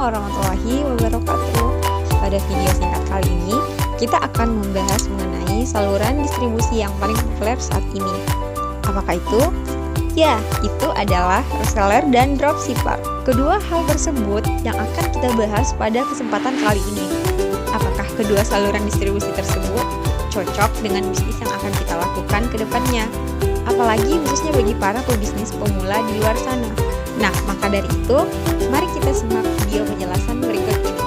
warahmatullahi wabarakatuh. Pada video singkat kali ini, kita akan membahas mengenai saluran distribusi yang paling populer saat ini. Apakah itu? Ya, itu adalah reseller dan dropshipper. Kedua hal tersebut yang akan kita bahas pada kesempatan kali ini. Apakah kedua saluran distribusi tersebut cocok dengan bisnis yang akan kita lakukan ke depannya? Apalagi khususnya bagi para pebisnis pemula di luar sana. Nah, maka dari itu, mari kita simak video penjelasan berikut ini.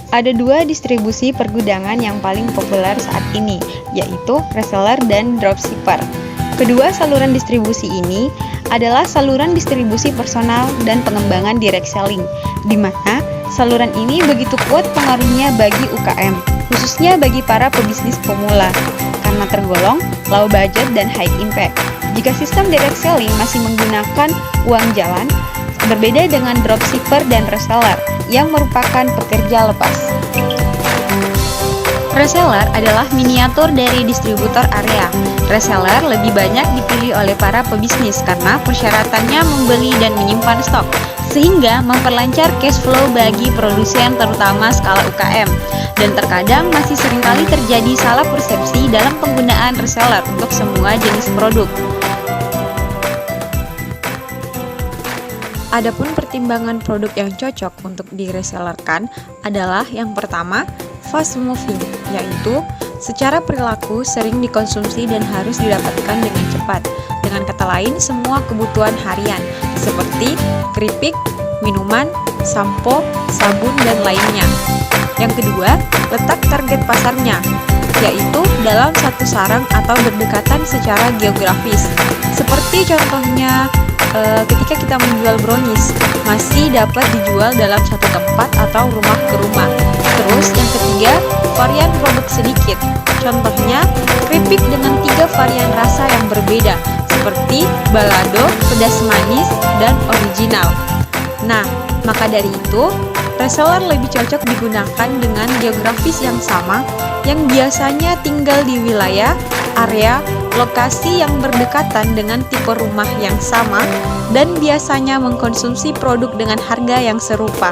Ada dua distribusi pergudangan yang paling populer saat ini, yaitu reseller dan dropshipper. Kedua saluran distribusi ini adalah saluran distribusi personal dan pengembangan direct selling, di mana saluran ini begitu kuat pengaruhnya bagi UKM, khususnya bagi para pebisnis pemula, karena tergolong low budget dan high impact. Jika sistem direct selling masih menggunakan uang jalan, berbeda dengan dropshipper dan reseller yang merupakan pekerja lepas. Reseller adalah miniatur dari distributor area. Reseller lebih banyak dipilih oleh para pebisnis karena persyaratannya membeli dan menyimpan stok, sehingga memperlancar cash flow bagi produsen terutama skala UKM. Dan terkadang masih seringkali terjadi salah persepsi dalam penggunaan reseller untuk semua jenis produk. Adapun pertimbangan produk yang cocok untuk diresellerkan adalah yang pertama, fast moving, yaitu secara perilaku sering dikonsumsi dan harus didapatkan dengan cepat. Dengan kata lain, semua kebutuhan harian seperti keripik, minuman, sampo, sabun, dan lainnya. Yang kedua, letak target pasarnya, yaitu dalam satu sarang atau berdekatan secara geografis. Seperti contohnya ketika kita menjual brownies, masih dapat dijual dalam satu tempat atau rumah ke rumah. Terus yang ketiga, varian produk sedikit. Contohnya, keripik dengan 3 varian rasa yang berbeda, seperti balado, pedas manis, dan original. Nah, maka dari itu, reseller lebih cocok digunakan dengan geografis yang sama, yang biasanya tinggal di wilayah, area, lokasi yang berdekatan dengan tipe rumah yang sama, dan biasanya mengkonsumsi produk dengan harga yang serupa.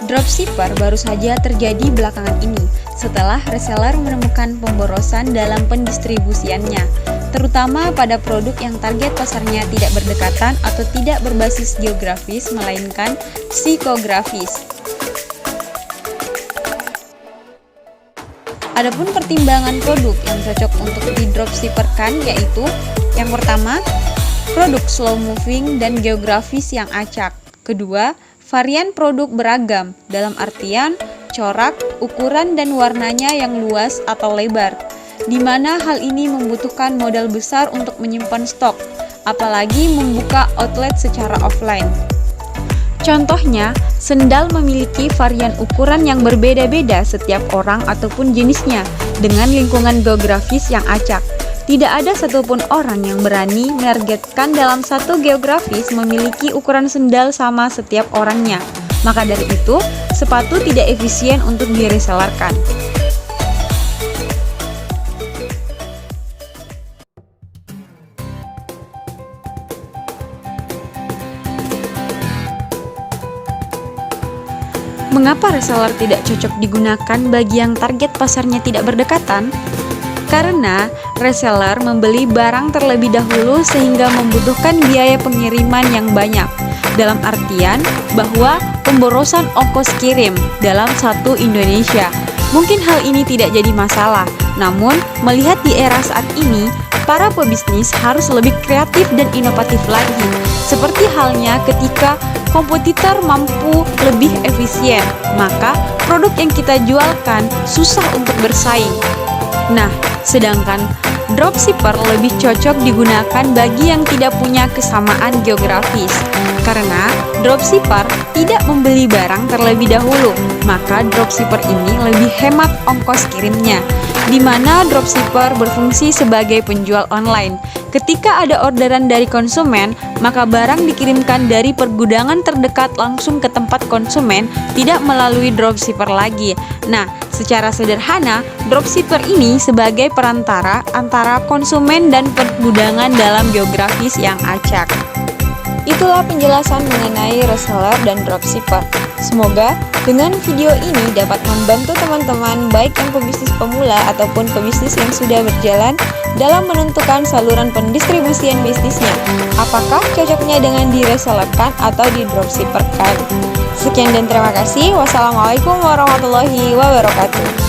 Dropshipper baru saja terjadi belakangan ini, setelah reseller menemukan pemborosan dalam pendistribusiannya, terutama pada produk yang target pasarnya tidak berdekatan atau tidak berbasis geografis, melainkan psikografis. Adapun pertimbangan produk yang cocok untuk di-dropshipperkan yaitu yang pertama, produk slow moving dan geografis yang acak. Kedua, varian produk beragam, dalam artian corak, ukuran, dan warnanya yang luas atau lebar, di mana hal ini membutuhkan modal besar untuk menyimpan stok, apalagi membuka outlet secara offline. Contohnya, sendal memiliki varian ukuran yang berbeda-beda setiap orang ataupun jenisnya, dengan lingkungan geografis yang acak. Tidak ada satupun orang yang berani menargetkan dalam satu geografis memiliki ukuran sendal sama setiap orangnya. Maka dari itu, sepatu tidak efisien untuk diresellerkan. Mengapa reseller tidak cocok digunakan bagi yang target pasarnya tidak berdekatan? Karena reseller membeli barang terlebih dahulu sehingga membutuhkan biaya pengiriman yang banyak. Dalam artian bahwa pemborosan ongkos kirim dalam satu Indonesia. Mungkin hal ini tidak jadi masalah, namun melihat di era saat ini, para pebisnis harus lebih kreatif dan inovatif lagi. Seperti halnya ketika kompetitor mampu lebih efisien, maka produk yang kita jualkan susah untuk bersaing. Nah, sedangkan dropshipper lebih cocok digunakan bagi yang tidak punya kesamaan geografis. Karena dropshipper tidak membeli barang terlebih dahulu, maka dropshipper ini lebih hemat ongkos kirimnya. Di mana dropshipper berfungsi sebagai penjual online. Ketika ada orderan dari konsumen, maka barang dikirimkan dari pergudangan terdekat langsung ke tempat konsumen, tidak melalui dropshipper lagi. Nah, secara sederhana, dropshipper ini sebagai perantara antara konsumen dan pergudangan dalam geografis yang acak. Itulah penjelasan mengenai reseller dan dropshipper. Semoga dengan video ini dapat membantu teman-teman baik yang pebisnis pemula ataupun pebisnis yang sudah berjalan dalam menentukan saluran pendistribusian bisnisnya. Apakah cocoknya dengan diresellerkan atau di dropshipperkan? Sekian dan terima kasih. Wassalamualaikum warahmatullahi wabarakatuh.